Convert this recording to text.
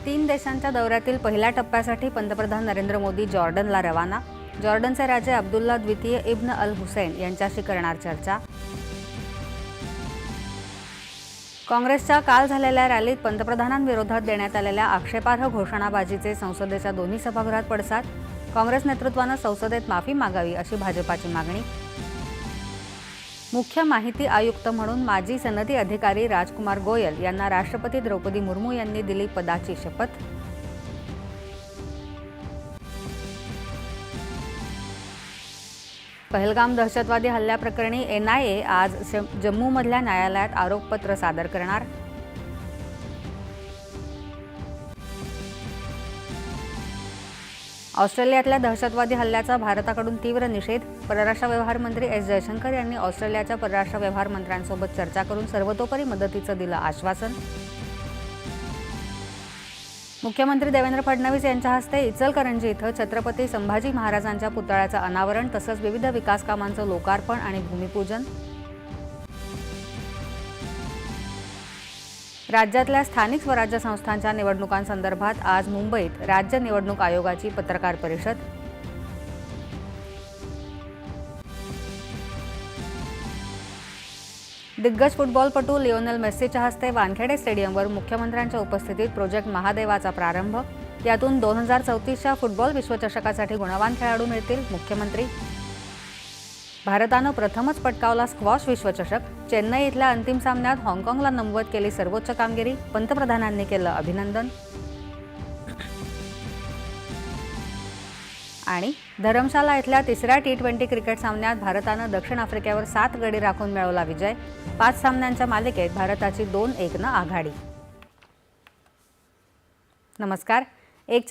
तीन देशांच्या दौऱ्यातील पहिल्या टप्प्यासाठी पंतप्रधान नरेंद्र मोदी जॉर्डनला रवाना। जॉर्डनचे राजे अब्दुल्ला द्वितीय इब्न अल हुसैन यांच्याशी करणार चर्चा। काँग्रेसच्या काल झालेल्या रॅलीत पंतप्रधानांविरोधात देण्यात आलेल्या आक्षेपार्ह घोषणाबाजीचे संसदेच्या दोन्ही सभागृहात पडसाद। काँग्रेस नेतृत्वाने संसदेत माफी मागावी अशी भाजपाची मागणी। मुख्य माहिती आयुक्त म्हणून माजी सनदी अधिकारी राजकुमार गोयल यांना राष्ट्रपती द्रौपदी मुर्मू यांनी दिली पदाची शपथ। पहलगाम दहशतवादी हल्ल्याप्रकरणी NIA आज जम्मूमधल्या न्यायालयात आरोपपत्र सादर करणार। ऑस्ट्रेलियातल्या दहशतवादी हल्ल्याचा भारताकडून तीव्र निषेध। परराष्ट्र व्यवहार मंत्री S जयशंकर यांनी ऑस्ट्रेलियाच्या परराष्ट्र व्यवहार मंत्र्यांसोबत चर्चा करून सर्वतोपरी मदतीचं दिलं आश्वासन। मुख्यमंत्री देवेंद्र फडणवीस यांच्या हस्ते इचलकरंजी इथं छत्रपती संभाजी महाराजांच्या पुतळ्याचं अनावरण तसंच विविध विकास कामांचं लोकार्पण आणि भूमिपूजन। राज्यातल्या स्थानिक स्वराज्य संस्थांच्या निवडणुकांसंदर्भात आज मुंबईत राज्य निवडणूक आयोगाची पत्रकार परिषद। दिग्गज फुटबॉलपटू लिओनेल मेस्सीच्या हस्ते वानखेडे स्टेडियमवर मुख्यमंत्र्यांच्या उपस्थितीत प्रोजेक्ट महादेवाचा प्रारंभ। यातून 2034च्या फुटबॉल विश्वचषकासाठी गुणवान खेळाडू मिळतील, मुख्यमंत्री। भारतानं प्रथमच पटकावला स्क्वॉश विश्वचषक। चेन्नई इथल्या अंतिम सामन्यात हाँगकाँगला नमवत केली सर्वोच्च कामगिरी, पंतप्रधानांनी केलं अभिनंदन। आणि धरमशाला इथल्या तिसऱ्या T20 क्रिकेट सामन्यात भारतानं दक्षिण आफ्रिकेवर 7 गडी राखून मिळवला विजय। 5 सामन्यांच्या मालिकेत भारताची 2-1 आघाडी। नमस्कार।